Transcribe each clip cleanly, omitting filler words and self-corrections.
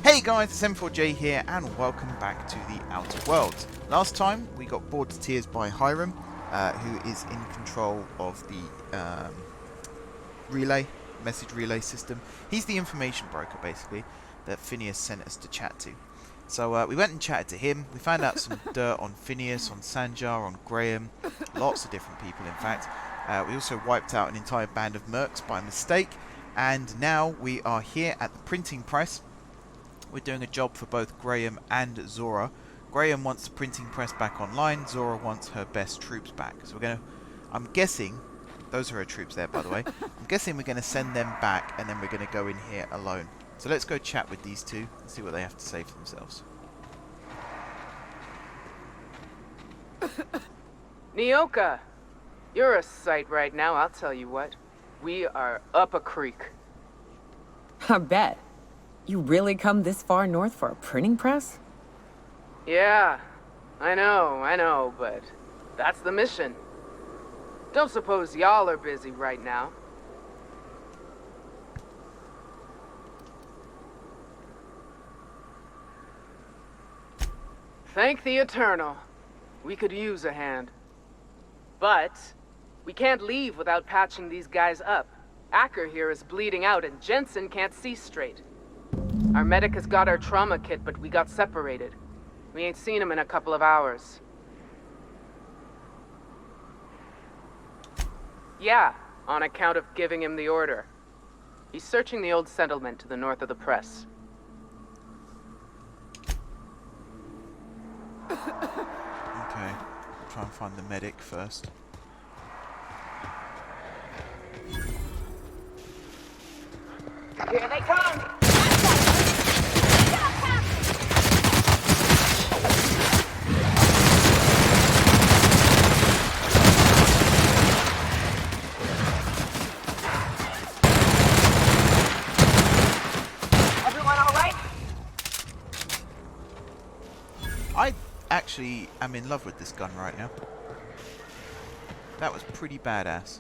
Hey guys, it's M4J here and welcome back to the Outer Worlds. Last time we got bored to tears by Hiram, who is in control of the message relay system. He's the information broker basically that Phineas sent us to chat to. So we went and chatted to him. We found out some dirt on Phineas, on Sanjar, on Graham, lots of different people in fact. We also wiped out an entire band of mercs by mistake, and now we are here at the printing press. We're doing a job for both Graham and Zora. Graham wants the printing press back online. Zora wants her best troops back. So we're going to... I'm guessing... Those are her troops there, by the way. I'm guessing we're going to send them back, and then we're going to go in here alone. So let's go chat with these two and see what they have to say for themselves. Nyoka, you're a sight right now, I'll tell you what. We are up a creek. I bet. You really come this far north for a printing press? Yeah, I know, but that's the mission. Don't suppose y'all are busy right now. Thank the Eternal. We could use a hand. But we can't leave without patching these guys up. Acker here is bleeding out and Jensen can't see straight. Our medic has got our trauma kit, but we got separated. We ain't seen him in a couple of hours. Yeah, on account of giving him the order. He's searching the old settlement to the north of the press. Okay, I'll try and find the medic first. Here they come! Actually, I'm in love with this gun right now. That was pretty badass.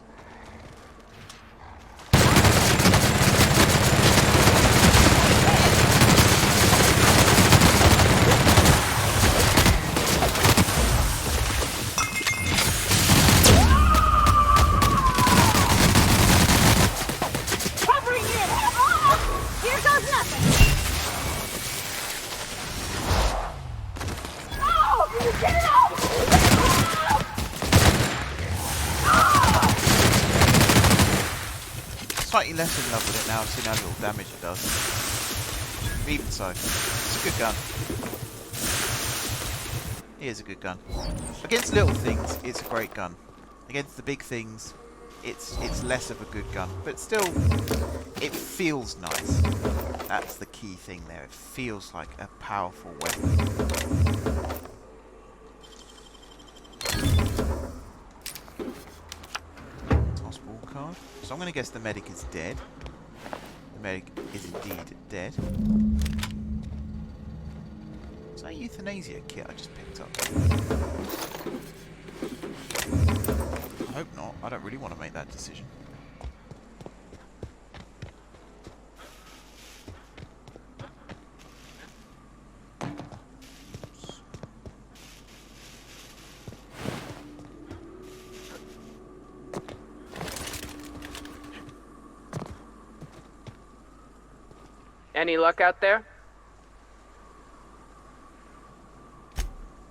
Covering you! Oh! Here goes nothing! Get it out! Slightly less in love with it now, I've seen how little damage it does. Even so, it's a good gun. It is a good gun. Against little things, it's a great gun. Against the big things, it's less of a good gun. But still, it feels nice. That's the key thing there. It feels like a powerful weapon. Card. So I'm going to guess the medic is dead. The medic is indeed dead. Is that a euthanasia kit I just picked up? I hope not. I don't really want to make that decision. Any luck out there?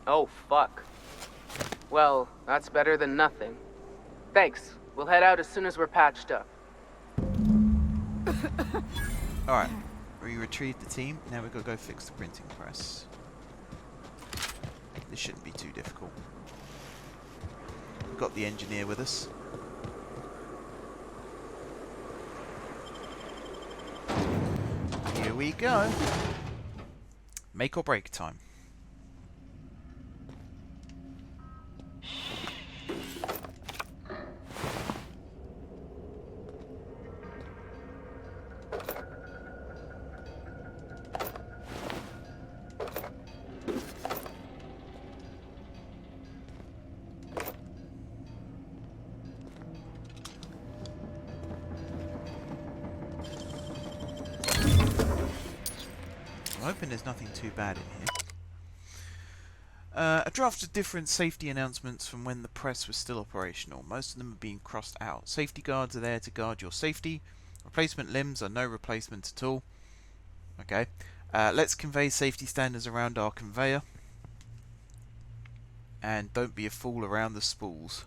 Oh, fuck. Well, that's better than nothing. Thanks. We'll head out as soon as we're patched up. Alright. We retrieved the team. Now we've got to go fix the printing press. This shouldn't be too difficult. We've got the engineer with us. Here we go. Make or break time. I'm hoping there's nothing too bad in here. A draft of different safety announcements from when the press was still operational. Most of them are being crossed out. Safety guards are there to guard your safety. Replacement limbs are no replacement at all. Okay. Let's convey safety standards around our conveyor. And don't be a fool around the spools.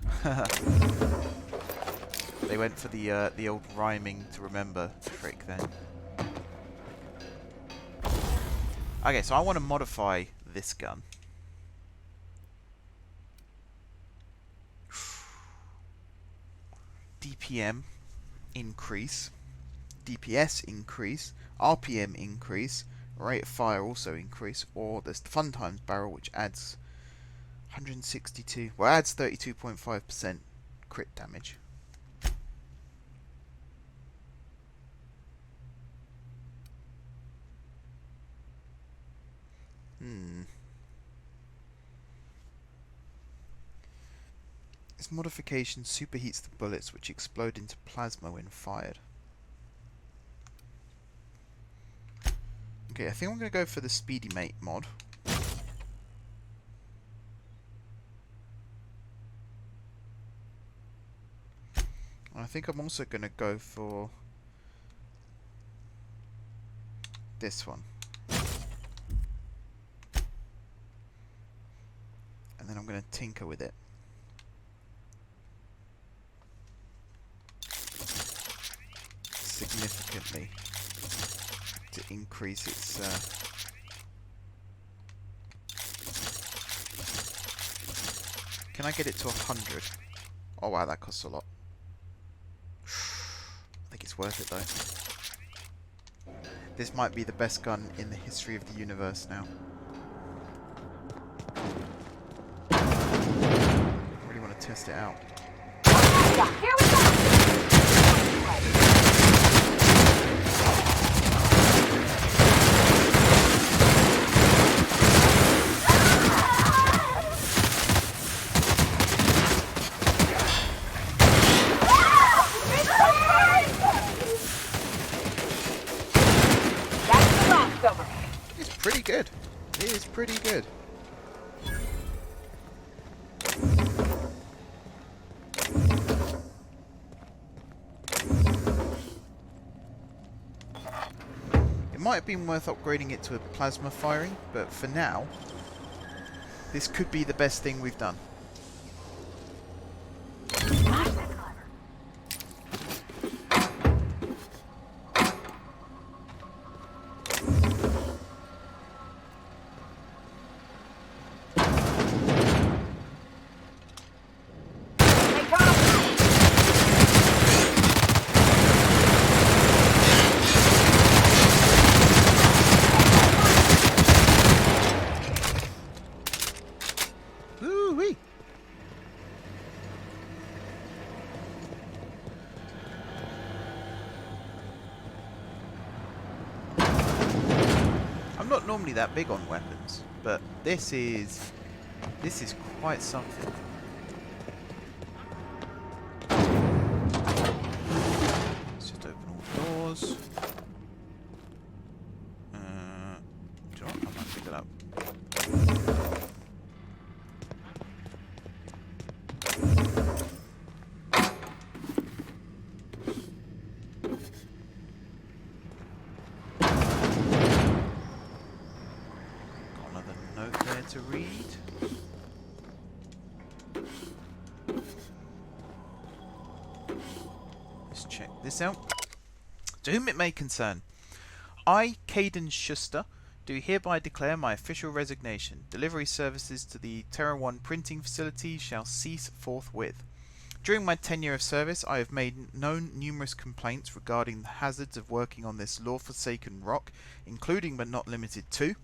They went for the old rhyming to remember trick then. Okay, so I want to modify this gun. DPM increase, DPS increase, RPM increase, rate of fire also increase, or there's the fun times barrel which adds 162, well adds 32.5% crit damage. This modification superheats the bullets which explode into plasma when fired. Okay, I think I'm going to go for the Speedy Mate mod. And I think I'm also going to go for this one. And then I'm going to tinker with it. Significantly to increase its can I get it to 100? Oh wow, that costs a lot. I think it's worth it though. This might be the best gun in the history of the universe now. I really want to test it out. Here we go! It's pretty good. It is pretty good. It might have been worth upgrading it to a plasma firing, but for now, this could be the best thing we've done. Woo-wee! I'm not normally that big on weapons, but this is quite something. Let's just open all the doors. Do you know what? I might pick it up. To read. Let's check this out. To whom it may concern, I, Caden Schuster, do hereby declare my official resignation. Delivery services to the Terra 1 printing facility shall cease forthwith. During my tenure of service, I have made known numerous complaints regarding the hazards of working on this law-forsaken rock, including but not limited to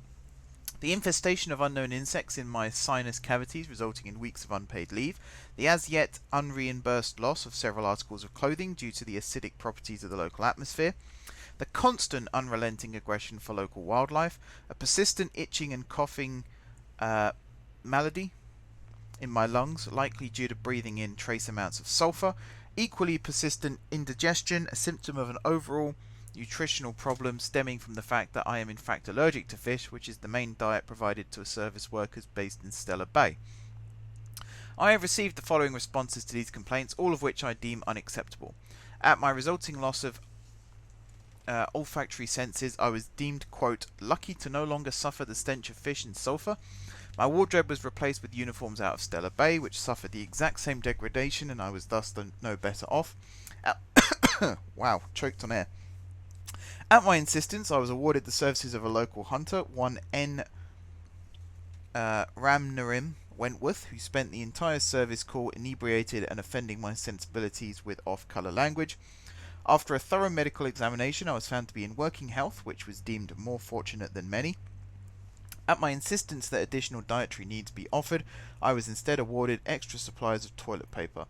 the infestation of unknown insects in my sinus cavities, resulting in weeks of unpaid leave. The as-yet unreimbursed loss of several articles of clothing due to the acidic properties of the local atmosphere. The constant unrelenting aggression for local wildlife. A persistent itching and coughing malady in my lungs, likely due to breathing in trace amounts of sulfur. Equally persistent indigestion, a symptom of an overall nutritional problems stemming from the fact that I am in fact allergic to fish, which is the main diet provided to service workers based in Stellar Bay. I have received the following responses to these complaints, all of which I deem unacceptable. At my resulting loss of olfactory senses, I was deemed, quote, lucky to no longer suffer the stench of fish and sulphur. My wardrobe was replaced with uniforms out of Stellar Bay, which suffered the exact same degradation, and I was thus no better off. Wow, choked on air. At my insistence, I was awarded the services of a local hunter, one N. Ramnarim Wentworth, who spent the entire service call inebriated and offending my sensibilities with off-colour language. After a thorough medical examination, I was found to be in working health, which was deemed more fortunate than many. At my insistence that additional dietary needs be offered, I was instead awarded extra supplies of toilet paper.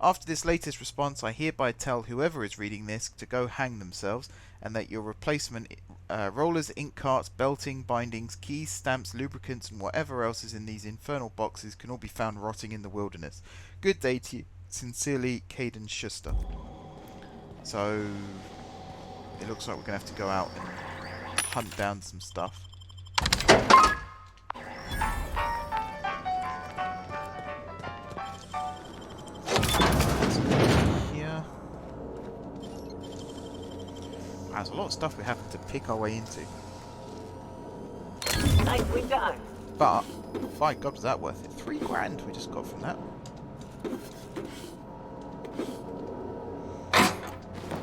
After this latest response, I hereby tell whoever is reading this to go hang themselves, and that your replacement rollers, ink carts, belting, bindings, keys, stamps, lubricants, and whatever else is in these infernal boxes can all be found rotting in the wilderness. Good day to you. Sincerely, Caden Schuster. So, it looks like we're going to have to go out and hunt down some stuff. Here. There's a lot of stuff we have to pick our way into. Nicely done. But, by God, was that worth it? $3 grand we just got from that.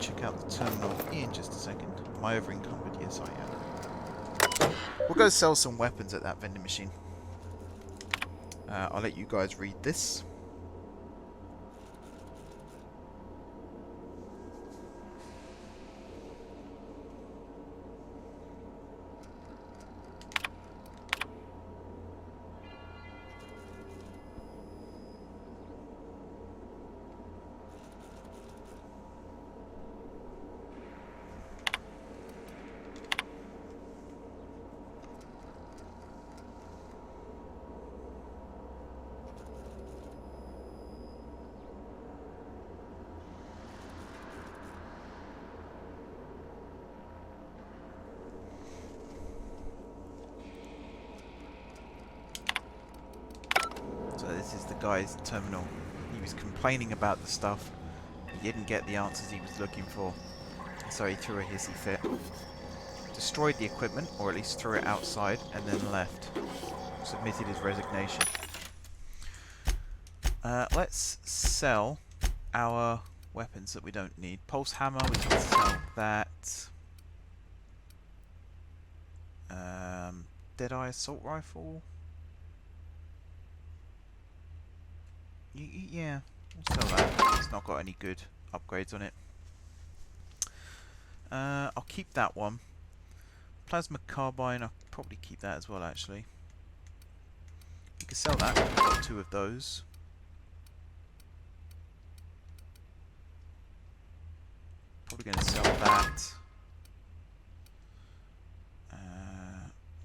Check out the terminal in just a second. Am I over encumbered? Yes, I am. We'll go sell some weapons at that vending machine. I'll let you guys read this. So this is the guy's terminal. He was complaining about the stuff. He didn't get the answers he was looking for. So he threw a hissy fit. Destroyed the equipment, or at least threw it outside, and then left. Submitted his resignation. Let's sell our weapons that we don't need. Pulse hammer, we can sell that. Deadeye assault rifle. Yeah, we'll sell that. It's not got any good upgrades on it. I'll keep that one. Plasma carbine, I'll probably keep that as well, actually. You can sell that. We've got 2 of those. Probably going to sell that.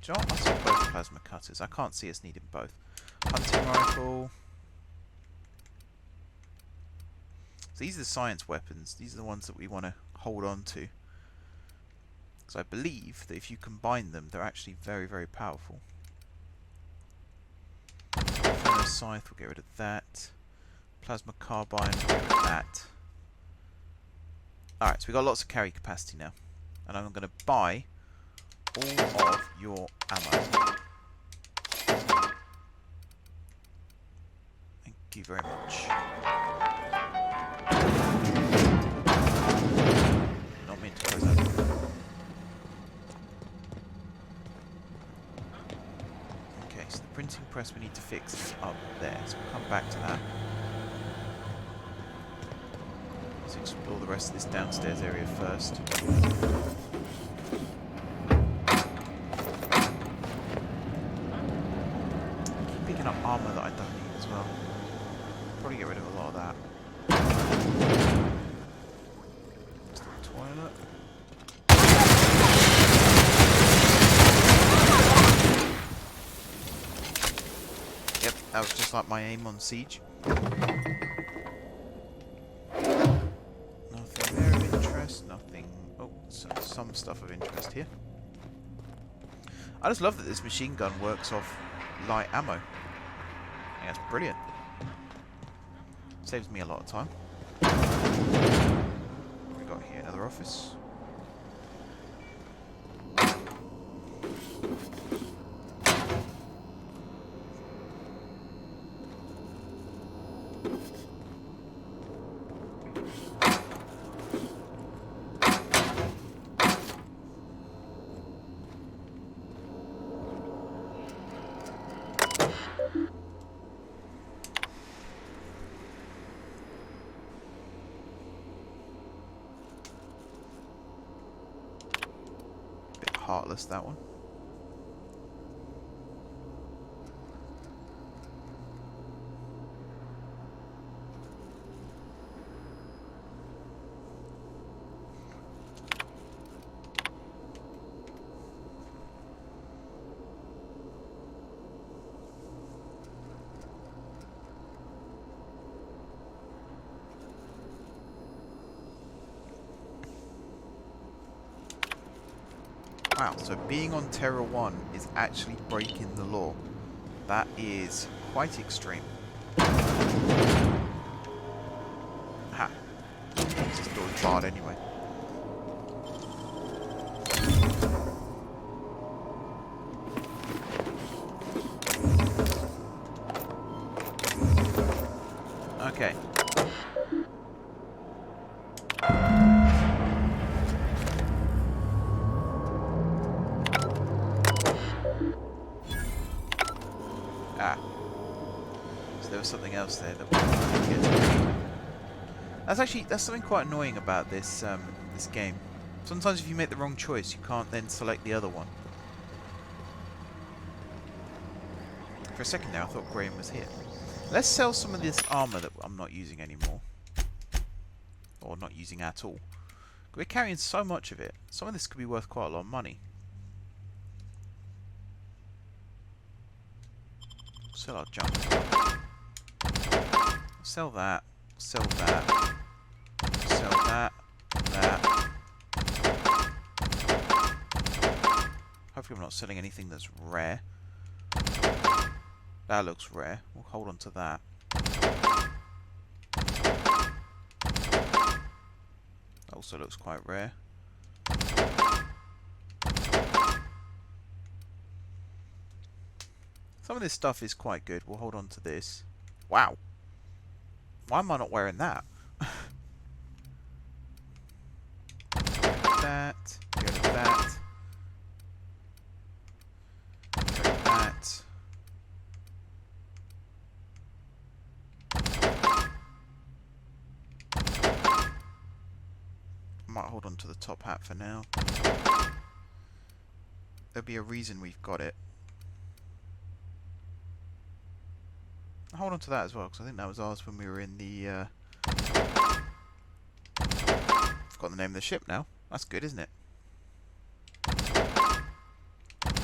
Do you know what? I'll sell both plasma cutters. I can't see us needing both. Hunting rifle. So these are the science weapons. These are the ones that we want to hold on to. Because I believe that if you combine them, they're actually very, very powerful. Plasma scythe, we'll get rid of that. Plasma carbine, we'll get rid of that. Alright, so we've got lots of carry capacity now. And I'm going to buy all of your ammo. Thank you very much. Not meant to close that. Okay, so the printing press we need to fix is up there, so we'll come back to that. Let's explore the rest of this downstairs area first. Picking up armor that I don't need as well. Probably get rid of a lot of that. Just the toilet. Yep, that was just like my aim on Siege. Nothing there of interest, nothing. Oh, so some stuff of interest here. I just love that this machine gun works off light ammo. I think that's brilliant. Saves me a lot of time. What we got here? Another office. Heartless, that one. Wow, so being on Terra 1 is actually breaking the law. That is quite extreme. Ha! This door is barred anyway. Okay. Something else there that we can get. That's something quite annoying about this this game. Sometimes if you make the wrong choice, you can't then select the other one. For a second there, I thought Graham was here. Let's sell some of this armor that I'm not using anymore, or not using at all. We're carrying so much of it. Some of this could be worth quite a lot of money. Sell our junk. Sell that, sell that, sell that, that. Hopefully I'm not selling anything that's rare. That looks rare. We'll hold on to that. That also looks quite rare. Some of this stuff is quite good. We'll hold on to this. Wow. Why am I not wearing that? That. Go to that. Go to that. I might hold on to the top hat for now. There'll be a reason we've got it. Hold on to that as well, because I think that was ours when we were in the... Forgot the name of the ship now. That's good, isn't it?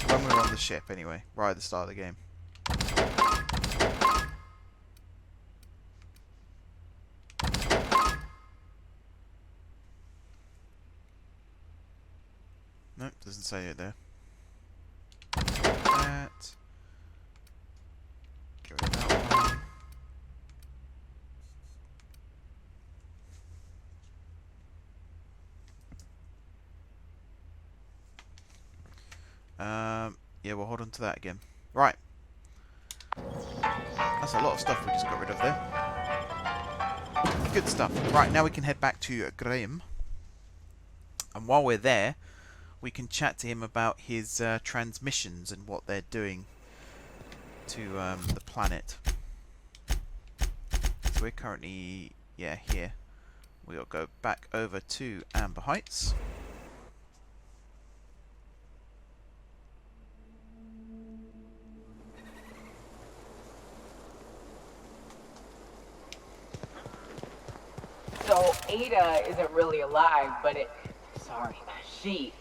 When we were on the ship, anyway. Right at the start of the game. Nope, doesn't say it there. That. Get rid of that one. Yeah, we'll hold on to that again. Right. That's a lot of stuff we just got rid of there. Good stuff. Right, now we can head back to Graham. And while we're there, we can chat to him about his transmissions and what they're doing to the planet. So we're currently, yeah, here. We'll go back over to Amber Heights. So Ada isn't really alive, but she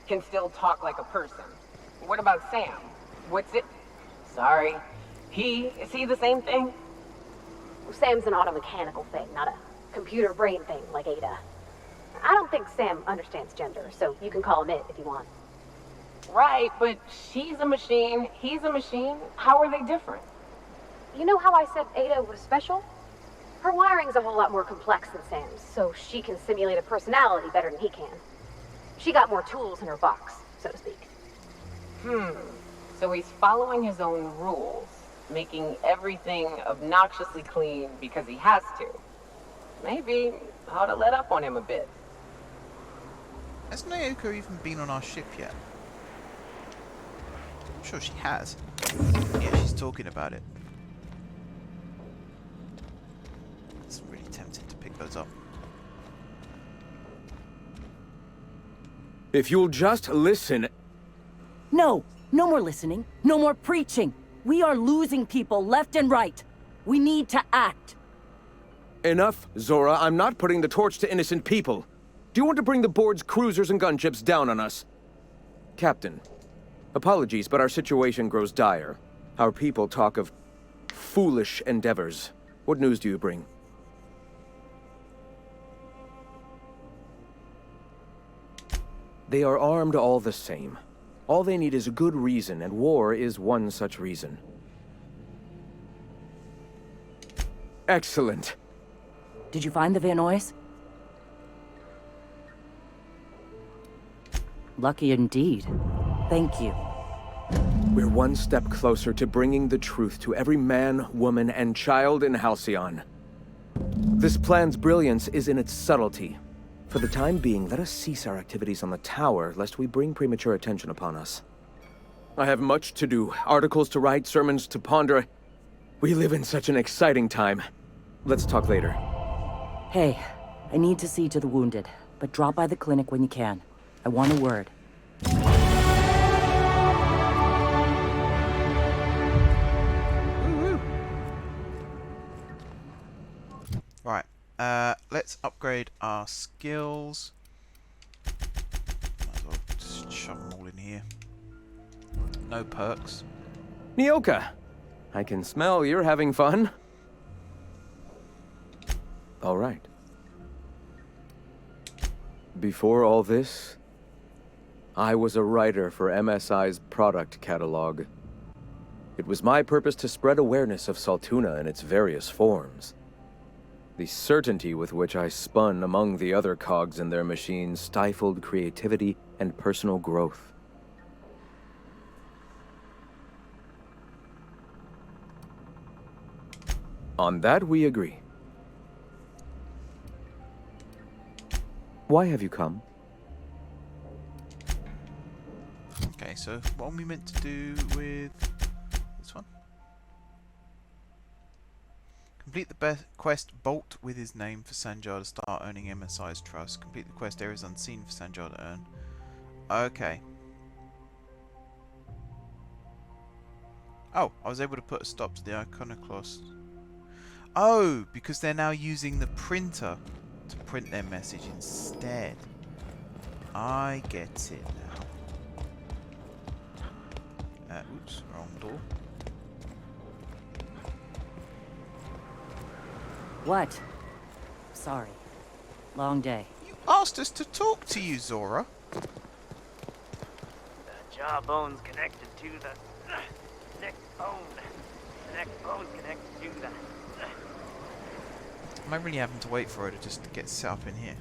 can still talk like a person. What about Sam? What's it? Sorry. Is he the same thing? Sam's an automechanical thing, not a computer brain thing like Ada. I don't think Sam understands gender, so you can call him it if you want. Right, but she's a machine, he's a machine. How are they different? You know how I said Ada was special? Her wiring's a whole lot more complex than Sam's, so she can simulate a personality better than he can. She got more tools in her box, so to speak. So he's following his own rules, making everything obnoxiously clean because he has to. Maybe I ought to let up on him a bit. Has Naoko even been on our ship yet? I'm sure she has. Yeah, she's talking about it. It's really tempting to pick those up. If you'll just listen... No, no more listening. No more preaching. We are losing people left and right. We need to act. Enough, Zora. I'm not putting the torch to innocent people. Do you want to bring the board's cruisers and gunships down on us? Captain, apologies, but our situation grows dire. Our people talk of foolish endeavors. What news do you bring? They are armed all the same. All they need is a good reason, and war is one such reason. Excellent. Did you find the Vanois? Lucky indeed. Thank you. We're one step closer to bringing the truth to every man, woman, and child in Halcyon. This plan's brilliance is in its subtlety. For the time being, let us cease our activities on the tower, lest we bring premature attention upon us. I have much to do, articles to write, sermons to ponder. We live in such an exciting time. Let's talk later. Hey, I need to see to the wounded, but drop by the clinic when you can. I want a word. Right. Let's upgrade our skills. Might as well just shove them all in here. No perks. Nyoka, I can smell you're having fun. All right. Before all this, I was a writer for MSI's product catalog. It was my purpose to spread awareness of Saltuna in its various forms. The certainty with which I spun among the other cogs in their machine stifled creativity and personal growth. On that we agree. Why have you come? Okay, so what are we meant to do with this one? Complete the quest Bolt with his name for Sanjar to start earning MSI's trust. Complete the quest Areas Unseen for Sanjar to earn. Okay. Oh, I was able to put a stop to the iconoclast. Oh, because they're now using the printer to print their message instead. I get it now. Oops, wrong door. What? Sorry. Long day. You asked us to talk to you, Zora. The jawbone's connected to the neck bone. The neck bone's connected to the... Am I really having to wait for her to just get set up in here?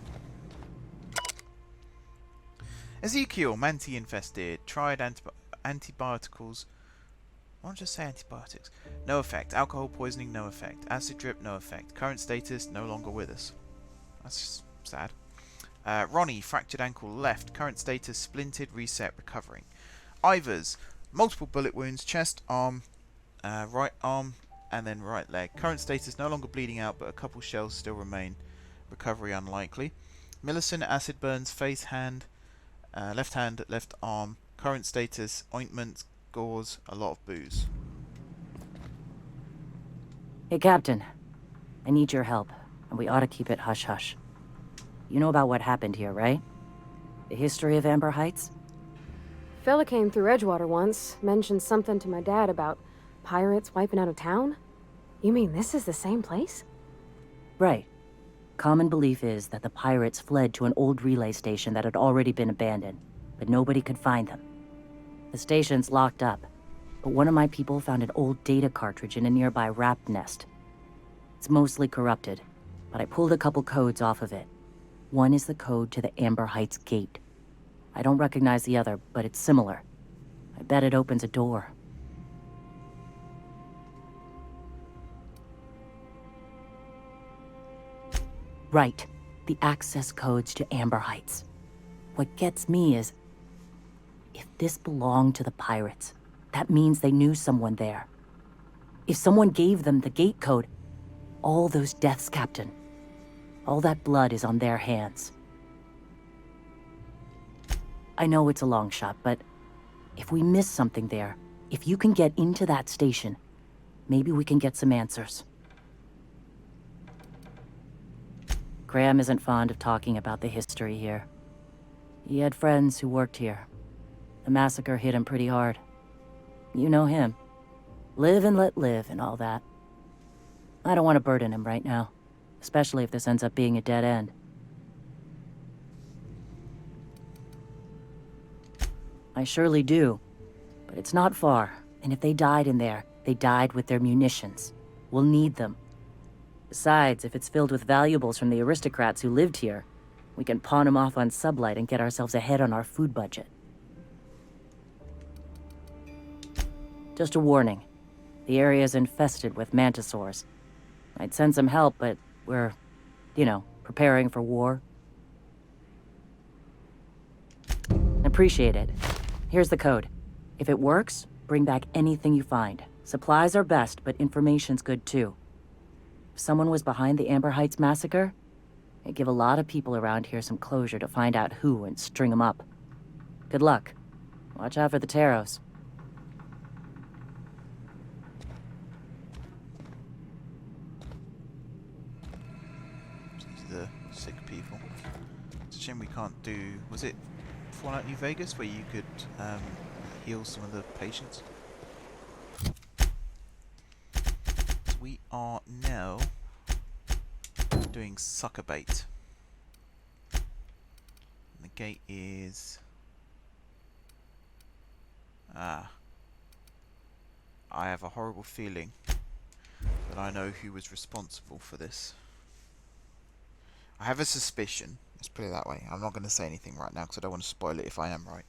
Ezekiel, Manti-infested. Tried antibioticals. Why don't I just say antibiotics? No effect. Alcohol poisoning, no effect. Acid drip, no effect. Current status, no longer with us. That's just sad. Ronnie, fractured ankle left. Current status, splintered, reset, recovering. Ivers, multiple bullet wounds, chest, arm, right arm, and then right leg. Current status, no longer bleeding out, but a couple shells still remain. Recovery unlikely. Millicent, acid burns, face, hand, left arm. Current status, ointment, gauze, a lot of booze. Hey, Captain. I need your help, and we ought to keep it hush-hush. You know about what happened here, right? The history of Amber Heights? Fella came through Edgewater once, mentioned something to my dad about pirates wiping out a town? You mean this is the same place? Right. Common belief is that the pirates fled to an old relay station that had already been abandoned, but nobody could find them. The station's locked up, but one of my people found an old data cartridge in a nearby rat nest. It's mostly corrupted, but I pulled a couple codes off of it. One is the code to the Amber Heights gate. I don't recognize the other, but it's similar. I bet it opens a door. Right. The access codes to Amber Heights. What gets me is, if this belonged to the pirates, that means they knew someone there. If someone gave them the gate code, all those deaths, Captain, all that blood is on their hands. I know it's a long shot, but if we miss something there, if you can get into that station, maybe we can get some answers. Graham isn't fond of talking about the history here. He had friends who worked here. The massacre hit him pretty hard. You know him. Live and let live and all that. I don't want to burden him right now, especially if this ends up being a dead end. I surely do, but it's not far, and if they died in there, they died with their munitions. We'll need them. Besides, if it's filled with valuables from the aristocrats who lived here, we can pawn them off on Sublight and get ourselves ahead on our food budget. Just a warning. The area's infested with mantisaurs. I'd send some help, but we're, preparing for war. Appreciate it. Here's the code. If it works, bring back anything you find. Supplies are best, but information's good too. If someone was behind the Amber Heights massacre, it'd give a lot of people around here some closure to find out who and string them up. Good luck. Watch out for the Taros. These are the sick people. It's a shame we can't do... Was it Fallout New Vegas where you could heal some of the patients? We are now doing sucker bait. And the gate is... I have a horrible feeling that I know who was responsible for this. I have a suspicion. Let's put it that way. I'm not going to say anything right now because I don't want to spoil it if I am right.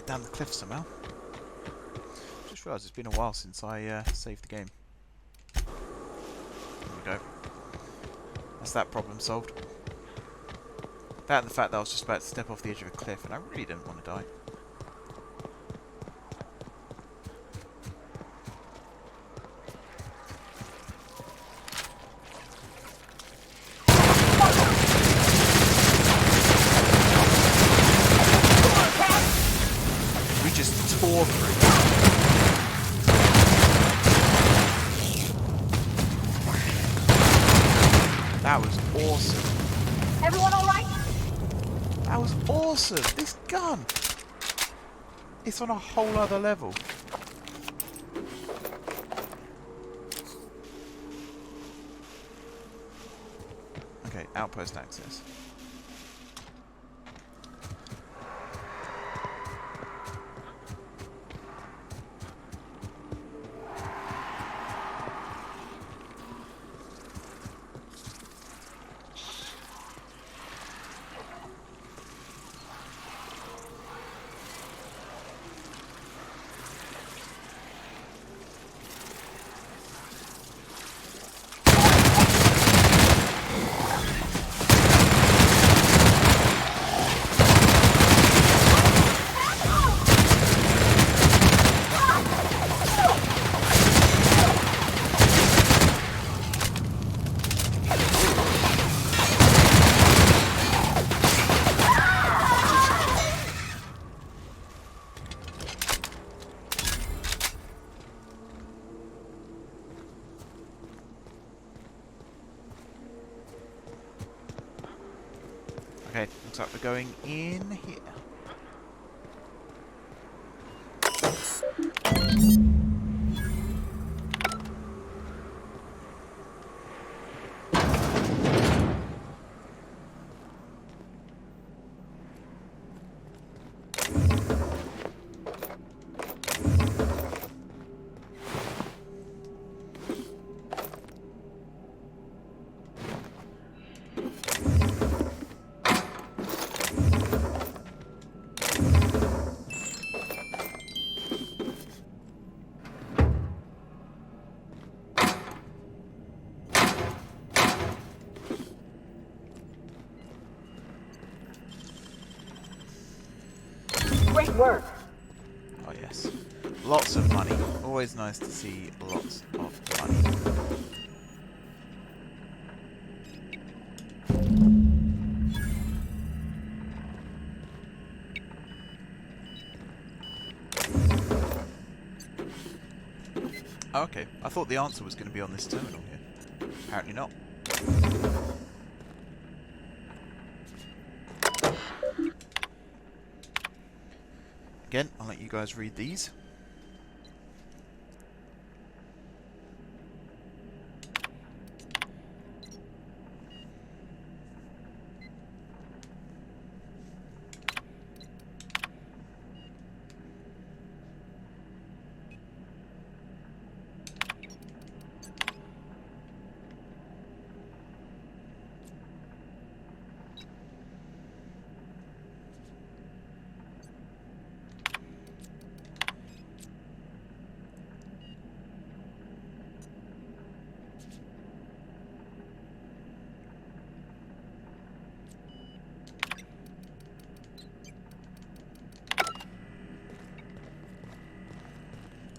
Down the cliff somehow. Just realised it's been a while since I saved the game. There we go. That's that problem solved. That and the fact that I was just about to step off the edge of a cliff and I really didn't want to die. That was awesome. Everyone all right? That was awesome. This gun. It's on a whole other level. Okay, outpost access. Okay, looks like we're going in here. Great work. Oh yes. Lots of money. Always nice to see lots of money. Okay, I thought the answer was going to be on this terminal here. Apparently not. Again, I'll let you guys read these.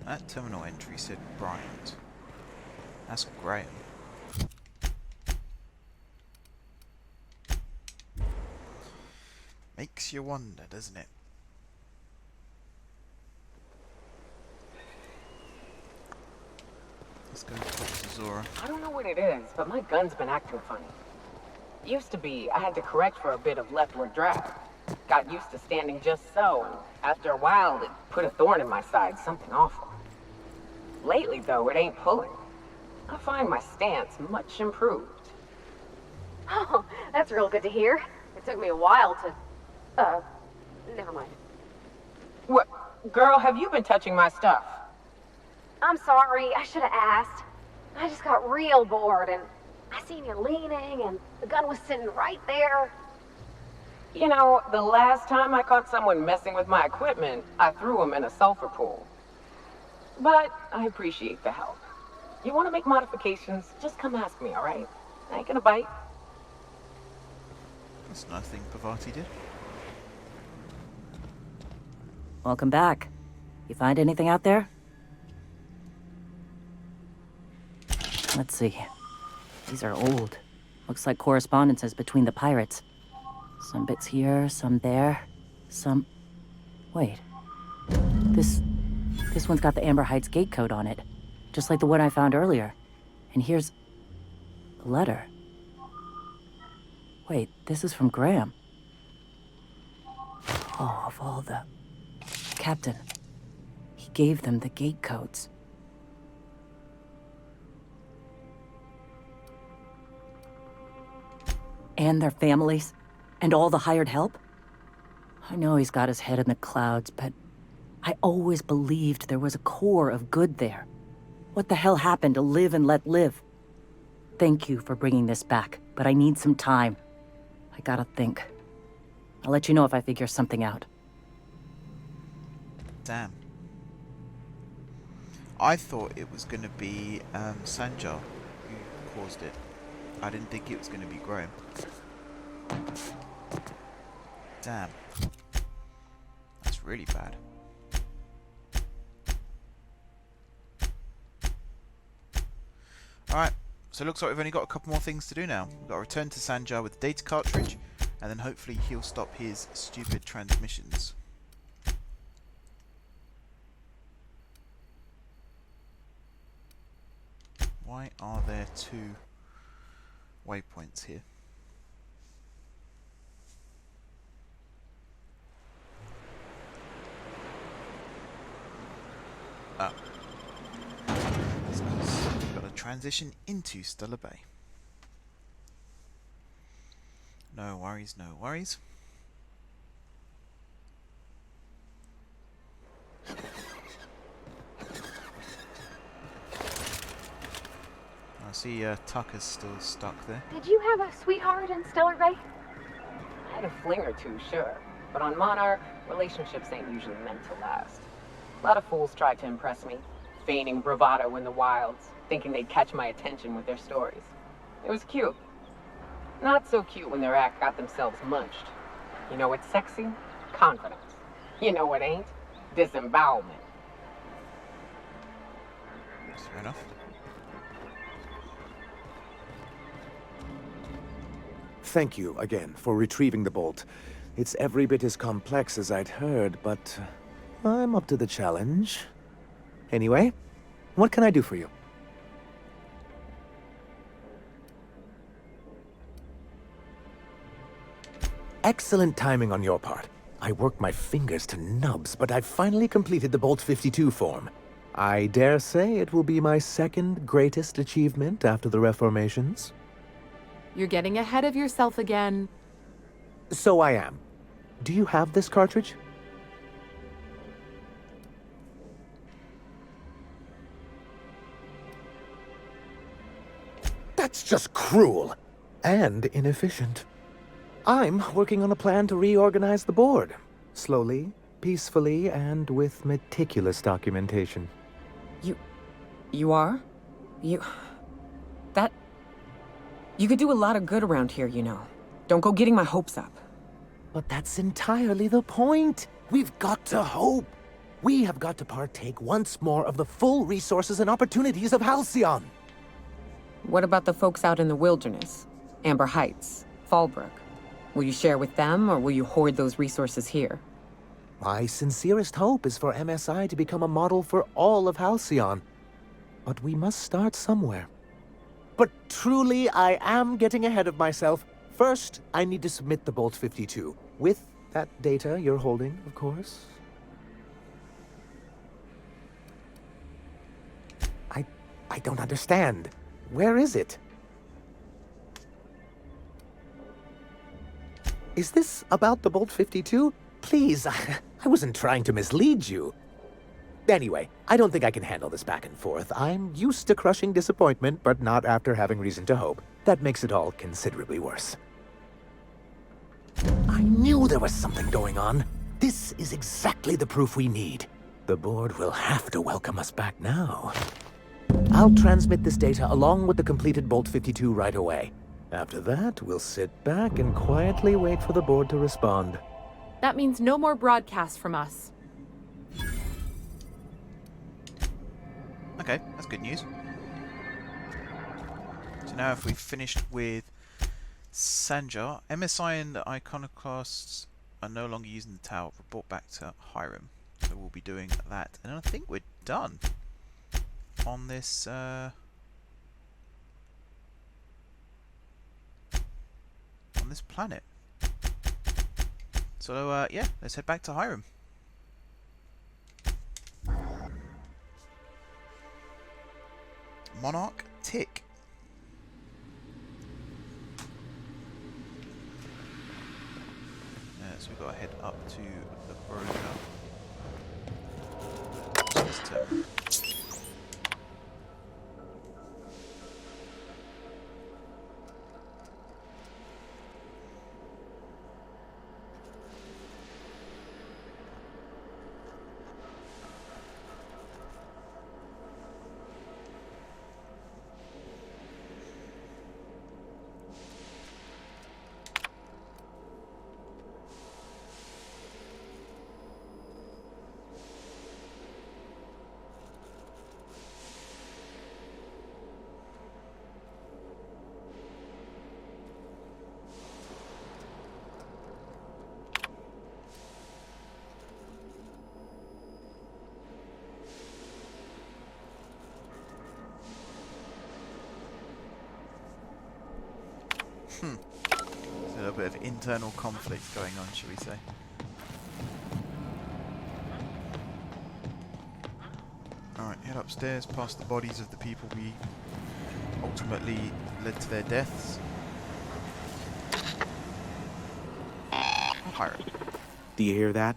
That terminal entry said Bryant. That's Graham. Makes you wonder, doesn't it? Let's go talk to Zora. I don't know what it is, but my gun's been acting funny. Used to be, I had to correct for a bit of leftward drag. Got used to standing just so, and after a while, it put a thorn in my side, something awful. Lately, though, it ain't pulling. I find my stance much improved. Oh, that's real good to hear. It took me a while to... never mind. What? Girl, have you been touching my stuff? I'm sorry, I should have asked. I just got real bored, and I seen you leaning, and the gun was sitting right there. You know, the last time I caught someone messing with my equipment, I threw him in a sulfur pool. But I appreciate the help. You want to make modifications, just come ask me, alright? I ain't gonna bite. That's a nice thing Pavati did. Welcome back. You find anything out there? Let's see. These are old. Looks like correspondences between the pirates. Some bits here, some there, some... Wait. This one's got the Amber Heights gate code on it. Just like the one I found earlier. And here's... a letter. Wait, this is from Graham. Oh, of all the... Captain. He gave them the gate codes. And their families. And all the hired help. I know he's got his head in the clouds, but I always believed there was a core of good there. What the hell happened to live and let live? Thank you for bringing this back, but I need some time. I gotta think. I'll let you know if I figure something out. Damn. I thought it was going to be Sanjar who caused it. I didn't think it was going to be Graham. Damn. That's really bad. Alright, so it looks like we've only got a couple more things to do now. We've got to return to Sanjar with the data cartridge, and then hopefully he'll stop his stupid transmissions. Why are there two waypoints here? Oh. So we've got to transition into Stellar Bay. No worries, no worries. I see Tucker's still stuck there. Did you have a sweetheart in Stellar Bay? I had a fling or two, sure. But on Monarch, relationships ain't usually meant to last. A lot of fools tried to impress me, feigning bravado in the wilds, thinking they'd catch my attention with their stories. It was cute. Not so cute when their act got themselves munched. You know what's sexy? Confidence. You know what ain't? Disembowelment. Fair enough. Thank you again for retrieving the bolt. It's every bit as complex as I'd heard, but I'm up to the challenge. Anyway, what can I do for you? Excellent timing on your part. I worked my fingers to nubs, but I've finally completed the Bolt 52 form. I dare say it will be my second greatest achievement after the Reformations. You're getting ahead of yourself again. So I am. Do you have this cartridge? That's just cruel and inefficient. I'm working on a plan to reorganize the board. Slowly, peacefully, and with meticulous documentation. You are? You could do a lot of good around here, you know. Don't go getting my hopes up. But that's entirely the point. We've got to hope. We have got to partake once more of the full resources and opportunities of Halcyon. What about the folks out in the wilderness? Amber Heights, Fallbrook. Will you share with them, or will you hoard those resources here? My sincerest hope is for MSI to become a model for all of Halcyon. But we must start somewhere. But truly, I am getting ahead of myself. First, I need to submit the Bolt 52. With that data you're holding, of course. I don't understand. Where is it? Is this about the Bolt 52? Please, I wasn't trying to mislead you. Anyway, I don't think I can handle this back and forth. I'm used to crushing disappointment, but not after having reason to hope. That makes it all considerably worse. I knew there was something going on. This is exactly the proof we need. The board will have to welcome us back now. I'll transmit this data along with the completed Bolt 52 right away. After that, we'll sit back and quietly wait for the board to respond. That means no more broadcasts from us. Okay, that's good news. So now if we've finished with Sanjar, MSI and the Iconoclasts are no longer using the tower. We're brought back to Hiram. So we'll be doing that. And I think we're done on this planet. So yeah, let's head back to Hiram. Monarch tick. So we've got to head up to the broker. What's this term? There's a little bit of internal conflict going on, shall we say. Alright, head upstairs past the bodies of the people we ultimately led to their deaths. Pirate. Do you hear that?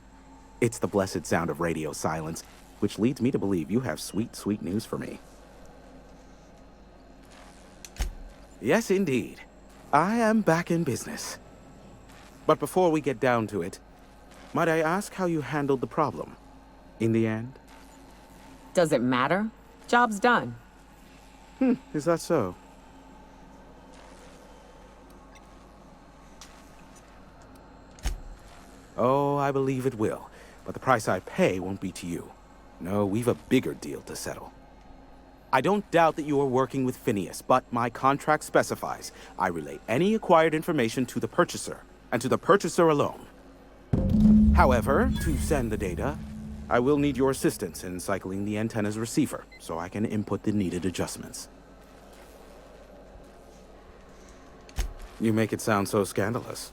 It's the blessed sound of radio silence, which leads me to believe you have sweet, sweet news for me. Yes, indeed. I am back in business. But before we get down to it, might I ask how you handled the problem? In the end? Does it matter? Job's done. Is that so? Oh, I believe it will. But the price I pay won't be to you. No, we've a bigger deal to settle. I don't doubt that you are working with Phineas, but my contract specifies I relay any acquired information to the purchaser, and to the purchaser alone. However, to send the data, I will need your assistance in cycling the antenna's receiver, so I can input the needed adjustments. You make it sound so scandalous.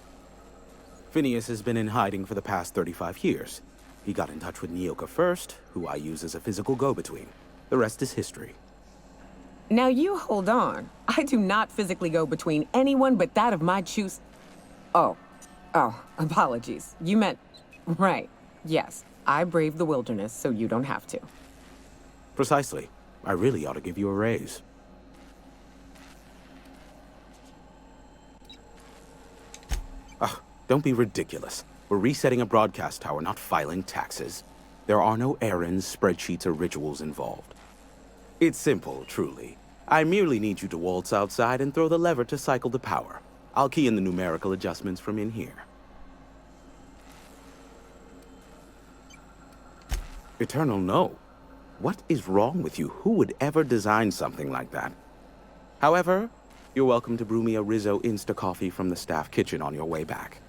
Phineas has been in hiding for the past 35 years. He got in touch with Nyoka first, who I use as a physical go-between. The rest is history. Now you hold on. I do not physically go between anyone but that of my choose. Oh, apologies. You meant, right. Yes, I braved the wilderness, so you don't have to. Precisely. I really ought to give you a raise. Don't be ridiculous. We're resetting a broadcast tower, not filing taxes. There are no errands, spreadsheets, or rituals involved. It's simple, truly. I merely need you to waltz outside and throw the lever to cycle the power. I'll key in the numerical adjustments from in here. Eternal, no. What is wrong with you? Who would ever design something like that? However, you're welcome to brew me a Rizzo Insta-Coffee from the staff kitchen on your way back.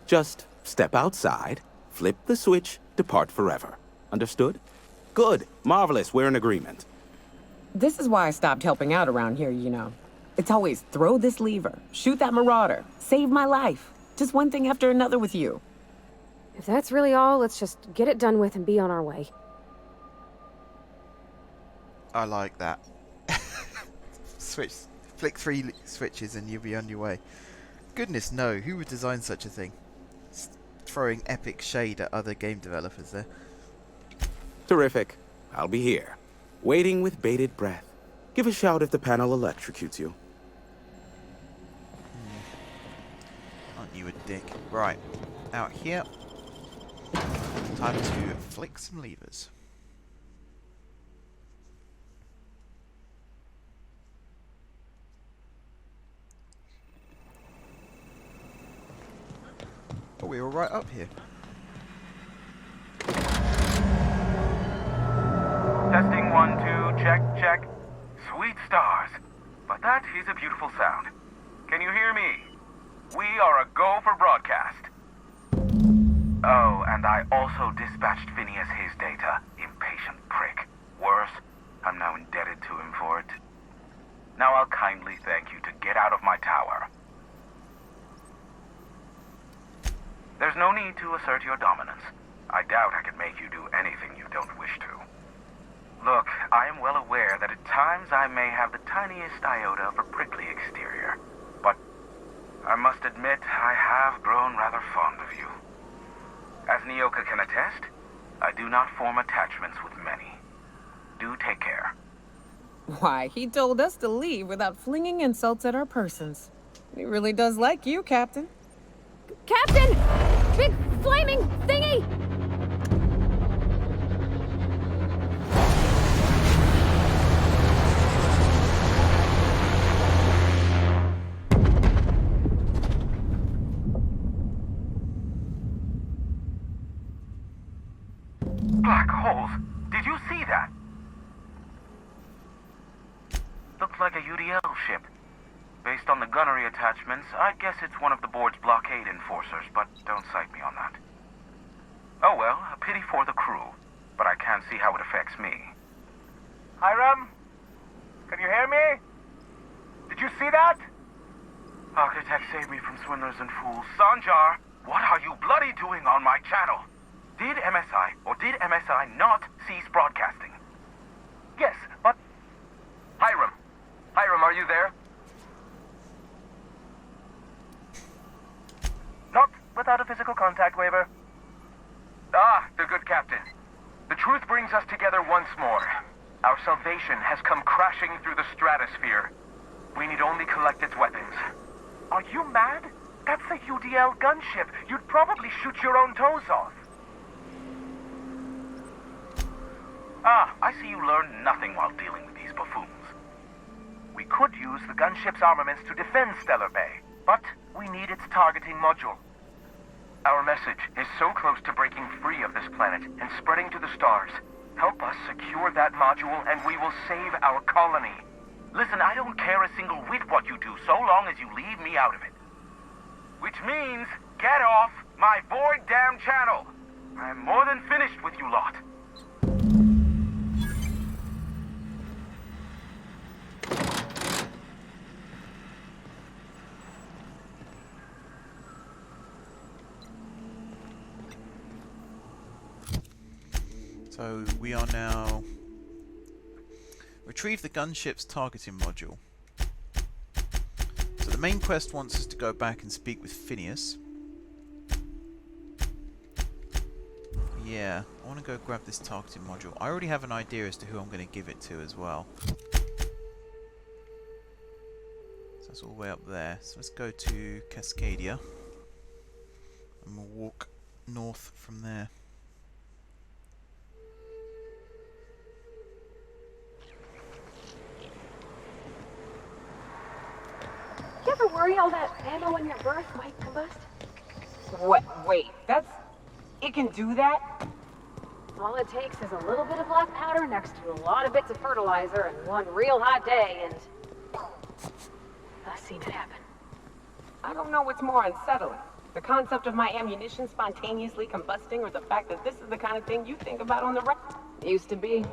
Just step outside, flip the switch, depart forever. Understood? Good. Marvelous. We're in agreement. This is why I stopped helping out around here, you know. It's always throw this lever, shoot that marauder, save my life. Just one thing after another with you. If that's really all, let's just get it done with and be on our way. I like that. Flick 3 switches and you'll be on your way. Goodness no, who would design such a thing? Throwing epic shade at other game developers there. Terrific. I'll be here, waiting with bated breath. Give a shout if the panel electrocutes you. Aren't you a dick? Right, out here. Time to flick some levers. Oh, we were right up here. Testing 1, 2, check, check. Sweet stars. But that is a beautiful sound. Can you hear me? We are a go for broadcast. Oh, and I also dispatched Phineas his data. Impatient prick. Worse, I'm now indebted to him for it. Now I'll kindly thank you to get out of my tower. There's no need to assert your dominance. I doubt I can make you do anything you don't wish to. Look, I am well aware that at times I may have the tiniest iota of a prickly exterior, but I must admit I have grown rather fond of you. As Nyoka can attest, I do not form attachments with many. Do take care. Why, he told us to leave without flinging insults at our persons. He really does like you, Captain. Captain! Big flaming thingy! Black holes! Did you see that? Looks like a UDL ship. Based on the gunnery attachments, I guess it's one of the board's blockade enforcers, but don't cite me on that. Oh well, a pity for the crew, but I can't see how it affects me. Hiram? Can you hear me? Did you see that? Architect saved me from swindlers and fools. Sanjar, what are you bloody doing on my channel? Did MSI or did MSI not cease broadcasting? Yes, but... Hiram. Hiram, are you there? Not without a physical contact waiver. Ah, the good captain. The truth brings us together once more. Our salvation has come crashing through the stratosphere. We need only collect its weapons. Are you mad? That's the UDL gunship. You'd probably shoot your own toes off. Ah, I see you learned nothing while dealing with these buffoons. We could use the gunship's armaments to defend Stellar Bay, but we need its targeting module. Our message is so close to breaking free of this planet and spreading to the stars. Help us secure that module and we will save our colony. Listen, I don't care a single whit what you do, so long as you leave me out of it. Which means, get off my void damn channel. I'm more than finished with you lot. So we are now... Retrieve the gunship's targeting module. So the main quest wants us to go back and speak with Phineas. Yeah, I want to go grab this targeting module. I already have an idea as to who I'm going to give it to as well. So that's all the way up there. So let's go to Cascadia. And we'll walk north from there. You ever worry all that ammo in your berth might combust? What? Wait, that's... It can do that? All it takes is a little bit of black powder next to a lot of bits of fertilizer and one real hot day, and... I've seen it happen. I don't know what's more unsettling. The concept of my ammunition spontaneously combusting, or the fact that this is the kind of thing you think about on the Used to be.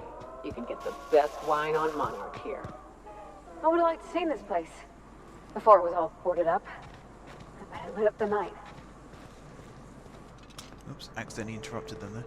You could get the best wine on Monarch here. I would have liked to see this place. Before it was all boarded up. I bet it lit up the night. Oops, accidentally interrupted them there.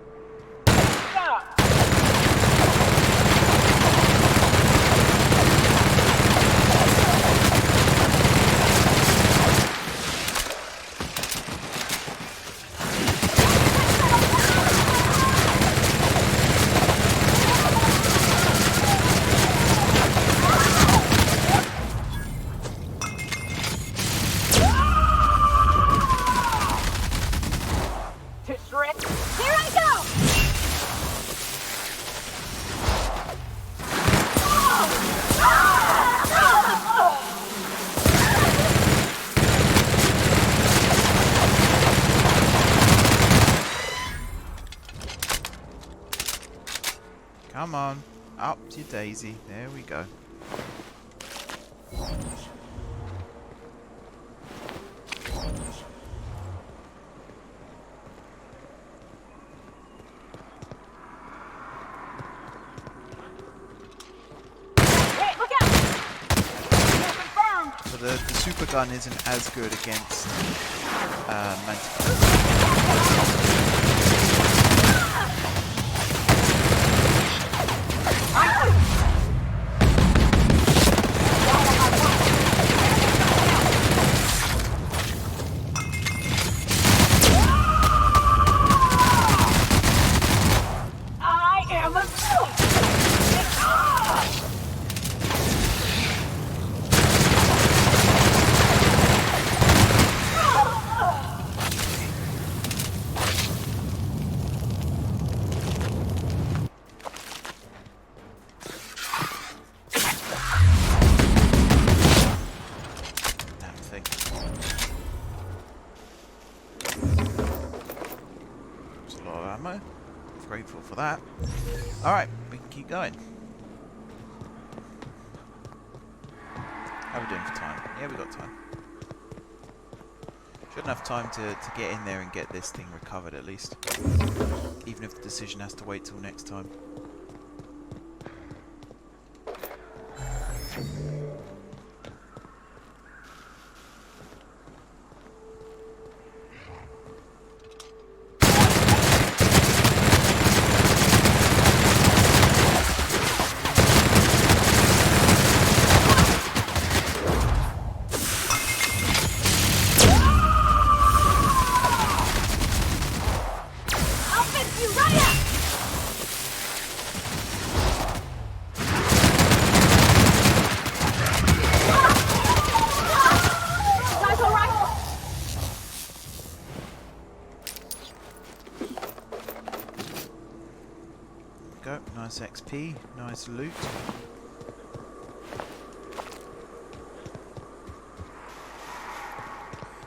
Come on, up to Daisy. There we go. So the super gun isn't as good against grateful for that. Alright, we can keep going. How are we doing for time? Yeah, we got time. Should have time to get in there and get this thing recovered at least. Even if the decision has to wait till next time. Nice XP, nice loot.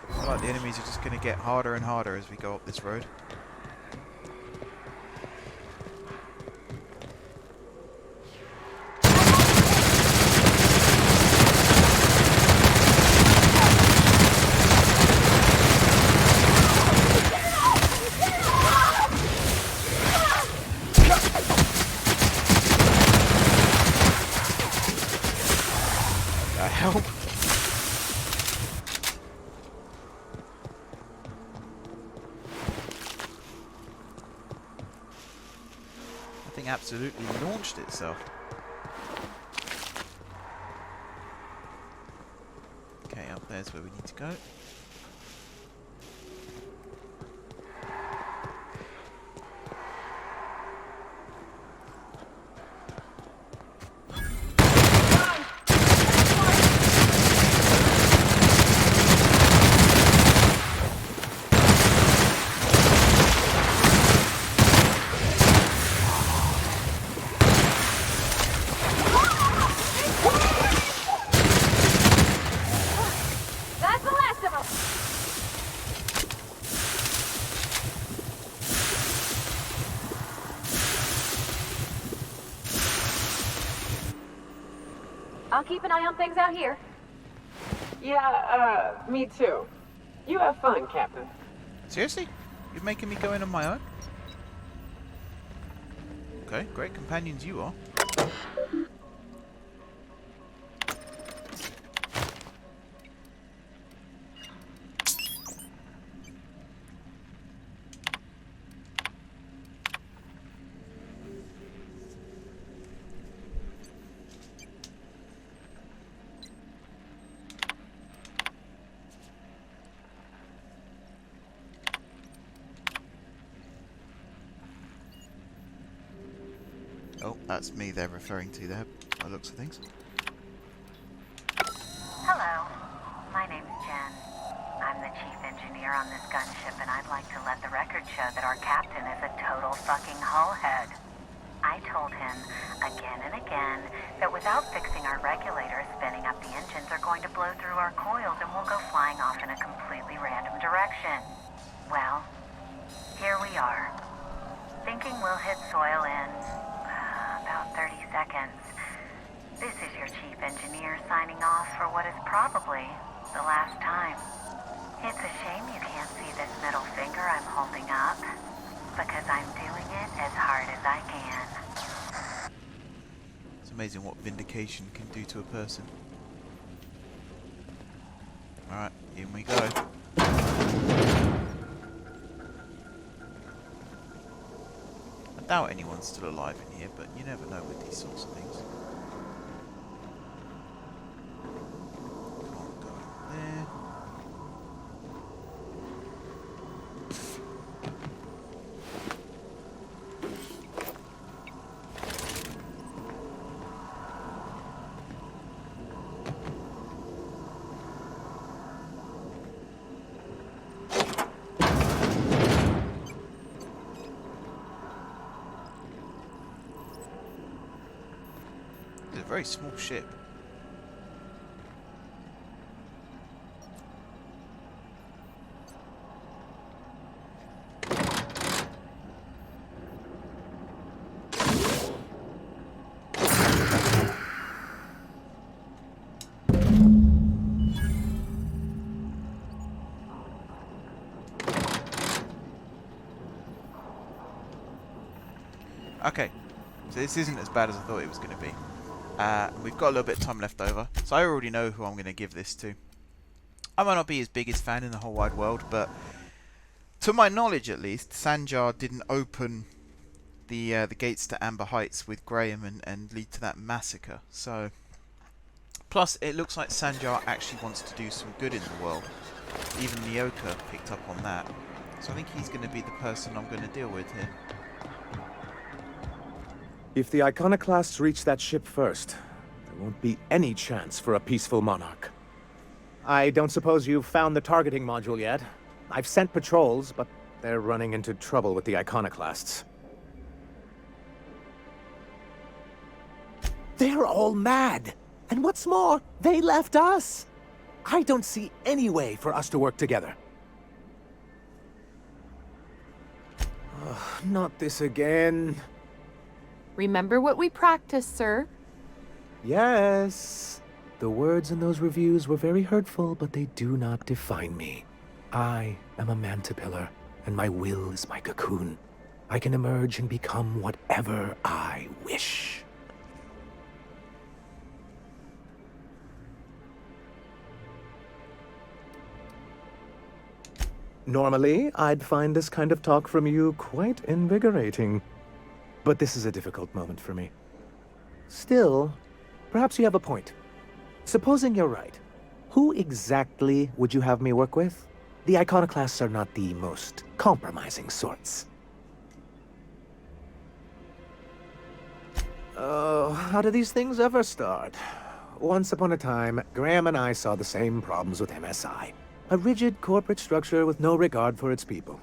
I feel like the enemies are just going to get harder and harder as we go up this road. Help! That thing absolutely launched itself. Okay, up there's where we need to go. I'll keep an eye on things out here. Yeah, me too. You have fun, Captain. Seriously? You're making me go in on my own? Okay, great companions you are. Oh, that's me they're referring to there, by the looks of things. Hello, my name's Jen. I'm the chief engineer on this gunship, and I'd like to let the record show that our captain is a total fucking hullhead. I told him again and again that without fixing our regulators, spinning up the engines are going to blow through our coils and we'll go flying off in a completely random direction. Well, here we are. Thinking we'll hit soil in about 30 seconds. This is your chief engineer signing off for what is probably the last time. It's a shame you can't see this middle finger I'm holding up, because I'm doing it as hard as I can. It's amazing what vindication can do to a person. Alright, in we go. I doubt anyone's still alive in here, but you never know with these sorts of things. Come on, go over there. It's a very small ship. Okay, so this isn't as bad as I thought it was going to be. We've got a little bit of time left over, so I already know who I'm going to give this to. I might not be his biggest fan in the whole wide world, but to my knowledge at least, Sanjar didn't open the gates to Amber Heights with Graham and lead to that massacre. So, plus it looks like Sanjar actually wants to do some good in the world. Even Nyoka picked up on that. So I think he's going to be the person I'm going to deal with here. If the iconoclasts reach that ship first, there won't be any chance for a peaceful monarch. I don't suppose you've found the targeting module yet. I've sent patrols, but they're running into trouble with the iconoclasts. They're all mad. And what's more, they left us. I don't see any way for us to work together. Not this again. Remember what we practiced, sir. Yes. The words in those reviews were very hurtful, but they do not define me. I am a mantipillar, and my will is my cocoon. I can emerge and become whatever I wish. Normally, I'd find this kind of talk from you quite invigorating. But this is a difficult moment for me. Still, perhaps you have a point. Supposing you're right, who exactly would you have me work with? The iconoclasts are not the most compromising sorts. Oh, how do these things ever start? Once upon a time, Graham and I saw the same problems with MSI. A rigid corporate structure with no regard for its people.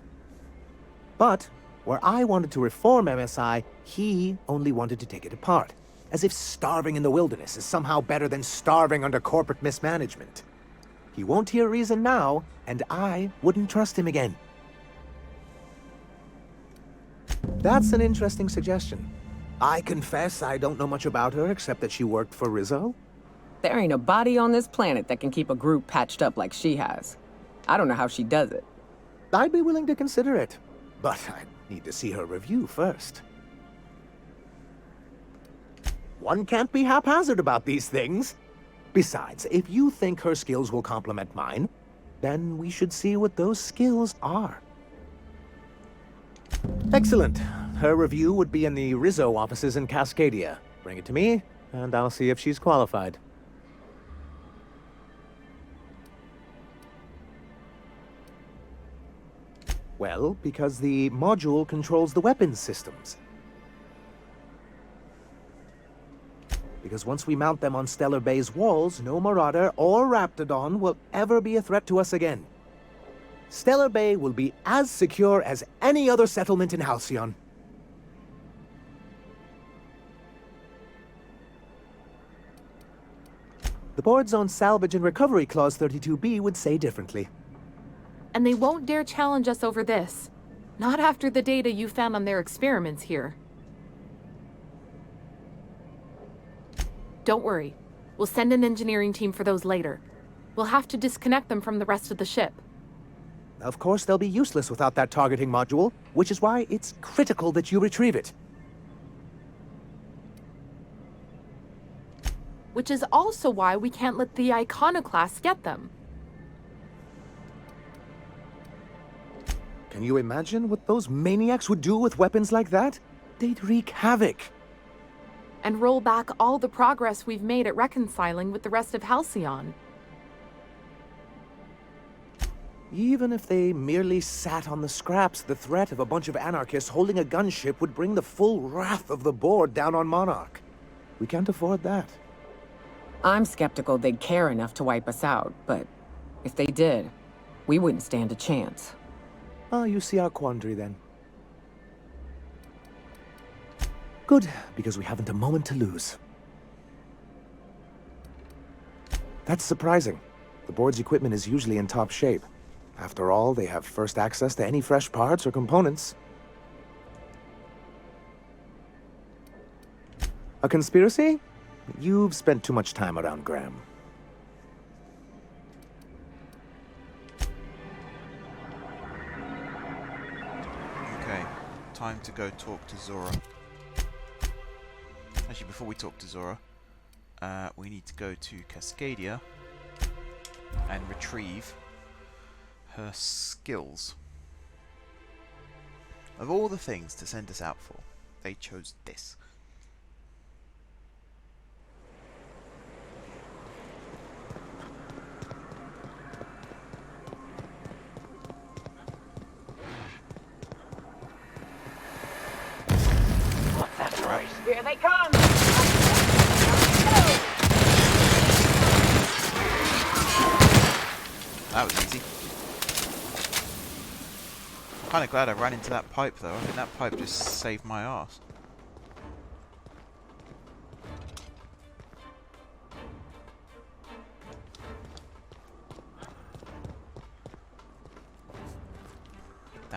But, where I wanted to reform MSI, he only wanted to take it apart. As if starving in the wilderness is somehow better than starving under corporate mismanagement. He won't hear reason now, and I wouldn't trust him again. That's an interesting suggestion. I confess I don't know much about her except that she worked for Rizzo. There ain't a body on this planet that can keep a group patched up like she has. I don't know how she does it. I'd be willing to consider it, but I need to see her review first. One can't be haphazard about these things. Besides, if you think her skills will complement mine, then we should see what those skills are. Excellent. Her review would be in the Rizzo offices in Cascadia. Bring it to me, and I'll see if she's qualified. Well, because the module controls the weapons systems. Because once we mount them on Stellar Bay's walls, no Marauder or Raptidon will ever be a threat to us again. Stellar Bay will be as secure as any other settlement in Halcyon. The board's own Salvage and Recovery Clause 32B would say differently. And they won't dare challenge us over this. Not after the data you found on their experiments here. Don't worry. We'll send an engineering team for those later. We'll have to disconnect them from the rest of the ship. Of course, they'll be useless without that targeting module, which is why it's critical that you retrieve it. Which is also why we can't let the iconoclasts get them. Can you imagine what those maniacs would do with weapons like that? They'd wreak havoc. And roll back all the progress we've made at reconciling with the rest of Halcyon. Even if they merely sat on the scraps, the threat of a bunch of anarchists holding a gunship would bring the full wrath of the board down on Monarch. We can't afford that. I'm skeptical they'd care enough to wipe us out, but if they did, we wouldn't stand a chance. Ah, you see our quandary then. Good, because we haven't a moment to lose. That's surprising. The board's equipment is usually in top shape. After all, they have first access to any fresh parts or components. A conspiracy? You've spent too much time around Graham. Okay, time to go talk to Zora. Actually, before we talk to Zora, we need to go to Cascadia and retrieve her skills. Of all the things to send us out for, they chose this. What's that noise? Here they come! That was easy. I'm kind of glad I ran into that pipe though. I think that pipe just saved my arse.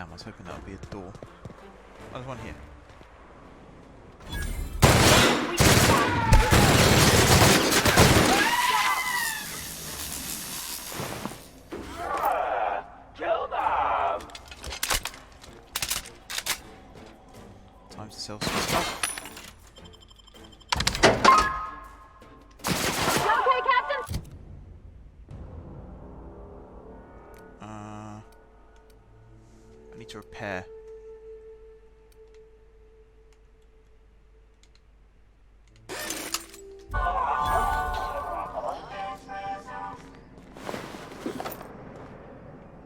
Damn, I was hoping that would be a door. Oh, there's one here. Kill them! Time to sell some stuff. You okay, Captain? I need to repair.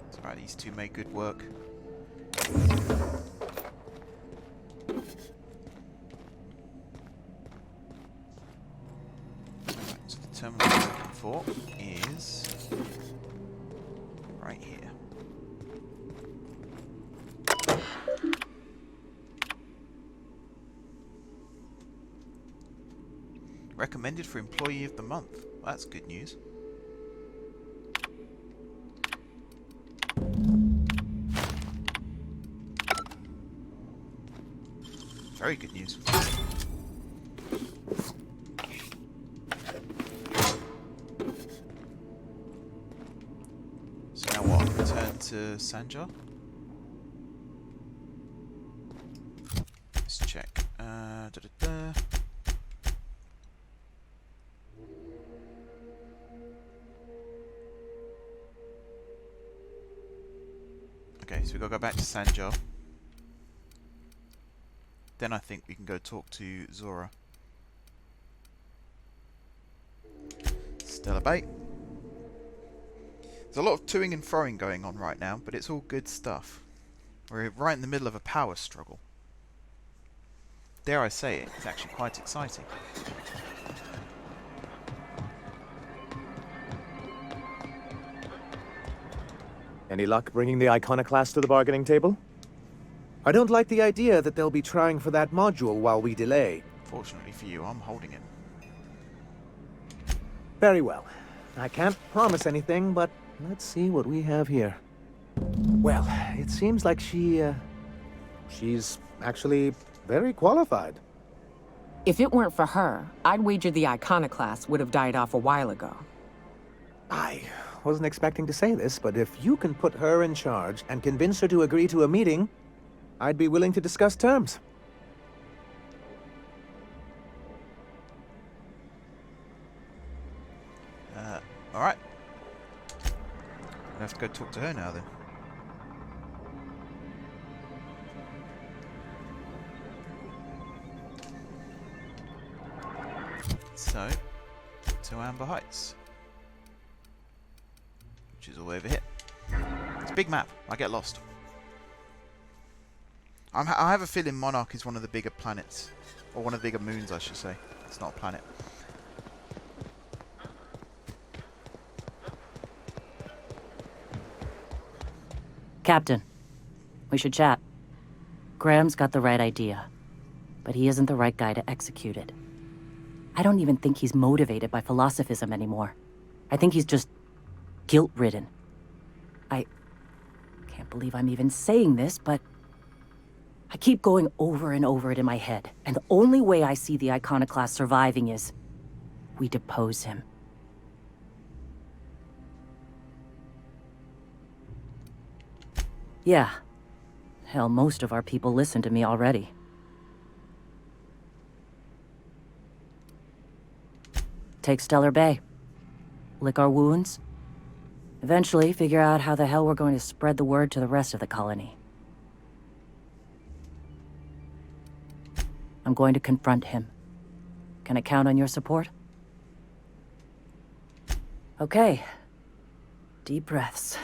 It's alright, these two make good work. So the terminal I'm looking for is right here. Recommended for Employee of the Month. Well, that's good news. Very good news. So now what? Return to Sanjar? Let's check. Okay, so we gotta go back to Sanjar. Then I think we can go talk to Zora. Stellar Bay. There's a lot of toing and froing going on right now, but it's all good stuff. We're right in the middle of a power struggle. Dare I say it, it's actually quite exciting. Any luck bringing the Iconoclast to the bargaining table? I don't like the idea that they'll be trying for that module while we delay. Fortunately for you, I'm holding it. Very well. I can't promise anything, but let's see what we have here. Well, it seems like she's actually very qualified. If it weren't for her, I'd wager the Iconoclast would have died off a while ago. I wasn't expecting to say this, but if you can put her in charge and convince her to agree to a meeting, I'd be willing to discuss terms. Alright. I'll have to go talk to her now then. So, to Amber Heights. Which is all over here. It's a big map. I get lost. I have a feeling Monarch is one of the bigger planets. Or one of the bigger moons, I should say. It's not a planet. Captain, we should chat. Graham's got the right idea, but he isn't the right guy to execute it. I don't even think he's motivated by philosophism anymore. I think he's just guilt-ridden. I can't believe I'm even saying this, but I keep going over and over it in my head, and the only way I see the Iconoclast surviving is we depose him. Yeah. Hell, most of our people listen to me already. Take Stellar Bay. Lick our wounds. Eventually, figure out how the hell we're going to spread the word to the rest of the colony. I'm going to confront him. Can I count on your support? Okay. Deep breaths.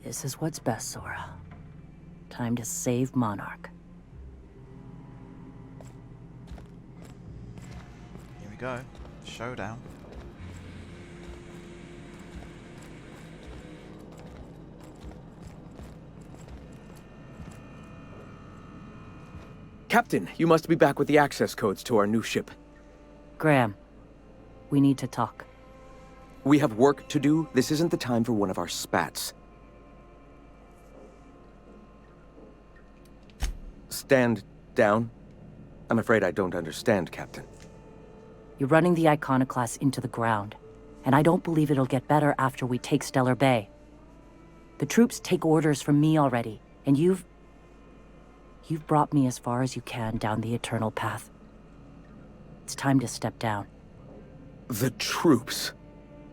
This is what's best, Zora. Time to save Monarch. Here we go. Showdown. Captain, you must be back with the access codes to our new ship. Graham, we need to talk. We have work to do. This isn't the time for one of our spats. Stand down? I'm afraid I don't understand, Captain. You're running the Iconoclast into the ground, and I don't believe it'll get better after we take Stellar Bay. The troops take orders from me already, and you've brought me as far as you can down the eternal path. It's time to step down. The troops?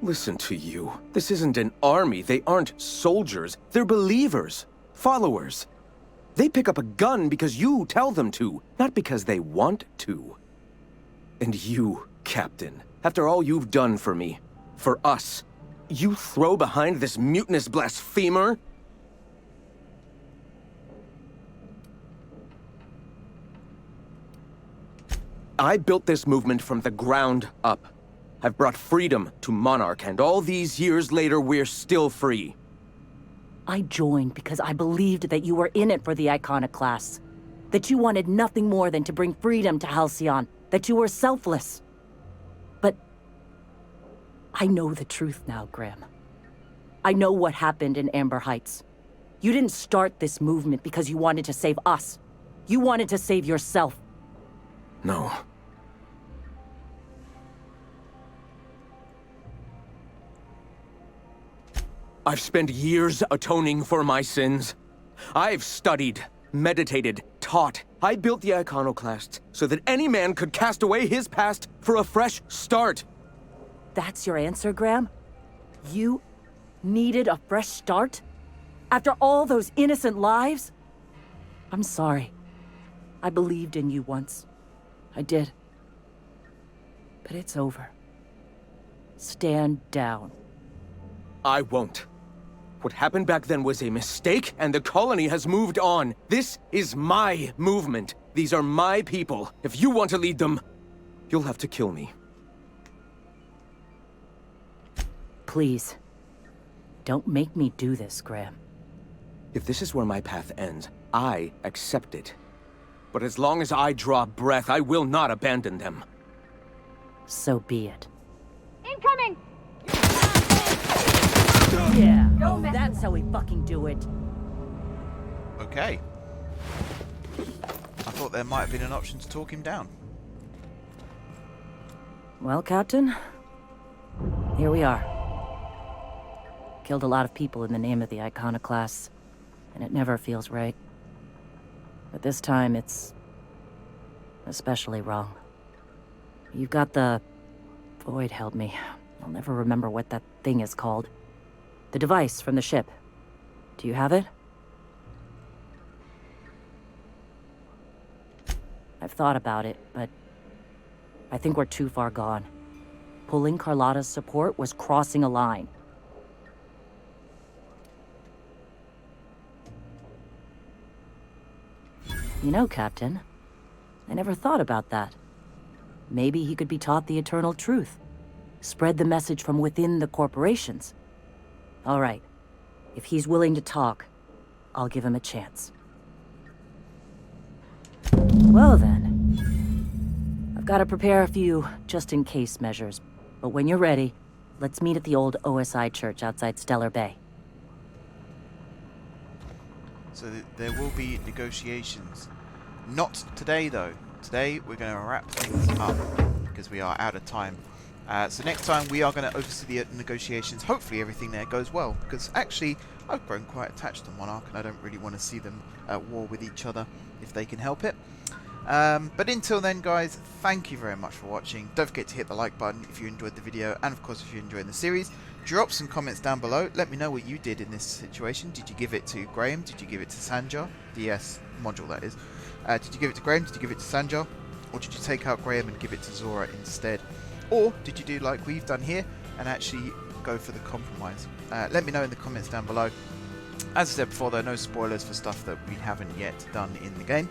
Listen to you. This isn't an army. They aren't soldiers. They're believers. Followers. They pick up a gun because you tell them to, not because they want to. And you, Captain, after all you've done for me, for us, you throw behind this mutinous blasphemer? I built this movement from the ground up. I've brought freedom to Monarch, and all these years later, we're still free. I joined because I believed that you were in it for the Iconoclasts. That you wanted nothing more than to bring freedom to Halcyon. That you were selfless. But I know the truth now, Graham. I know what happened in Amber Heights. You didn't start this movement because you wanted to save us. You wanted to save yourself. No. I've spent years atoning for my sins. I've studied, meditated, taught. I built the Iconoclast so that any man could cast away his past for a fresh start. That's your answer, Graham? You needed a fresh start? After all those innocent lives? I'm sorry. I believed in you once. I did. But it's over. Stand down. I won't. What happened back then was a mistake, and the colony has moved on. This is my movement. These are my people. If you want to lead them, you'll have to kill me. Please. Don't make me do this, Graham. If this is where my path ends, I accept it. But as long as I draw breath, I will not abandon them. So be it. Incoming! Yeah, that's how we fucking do it. Okay. I thought there might have been an option to talk him down. Well, Captain, here we are. Killed a lot of people in the name of the Iconoclasts, and it never feels right. But this time, it's especially wrong. You've got the... Void help me. I'll never remember what that thing is called. The device from the ship. Do you have it? I've thought about it, but I think we're too far gone. Pulling Carlotta's support was crossing a line. You know, Captain, I never thought about that. Maybe he could be taught the eternal truth. Spread the message from within the corporations. All right. If he's willing to talk, I'll give him a chance. Well then. I've got to prepare a few just-in-case measures. But when you're ready, let's meet at the old OSI church outside Stellar Bay. So there will be negotiations. Not today, though. Today, we're going to wrap things up because we are out of time. So next time, we are going to oversee the negotiations. Hopefully, everything there goes well. Because actually, I've grown quite attached to Monarch, and I don't really want to see them at war with each other if they can help it. But until then, guys, thank you very much for watching. Don't forget to hit the like button if you enjoyed the video, and of course, if you're enjoying the series. Drop some comments down below. Let me know what you did in this situation. Did you give it to Graham? Did you give it to Sanjar? The S module, that is. Did you give it to Graham? Did you give it to Sanjar? Or did you take out Graham and give it to Zora instead? Or did you do like we've done here and actually go for the compromise? Let me know in the comments down below. As I said before, though, no spoilers for stuff that we haven't yet done in the game.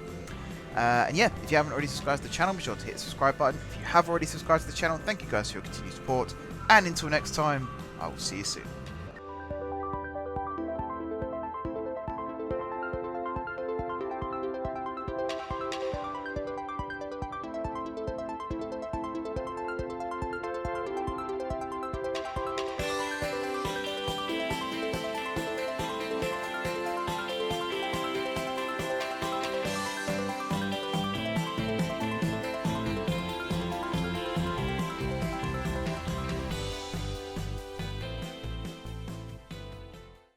And yeah, if you haven't already subscribed to the channel, be sure to hit the subscribe button. If you have already subscribed to the channel, thank you guys for your continued support. And until next time, I will see you soon.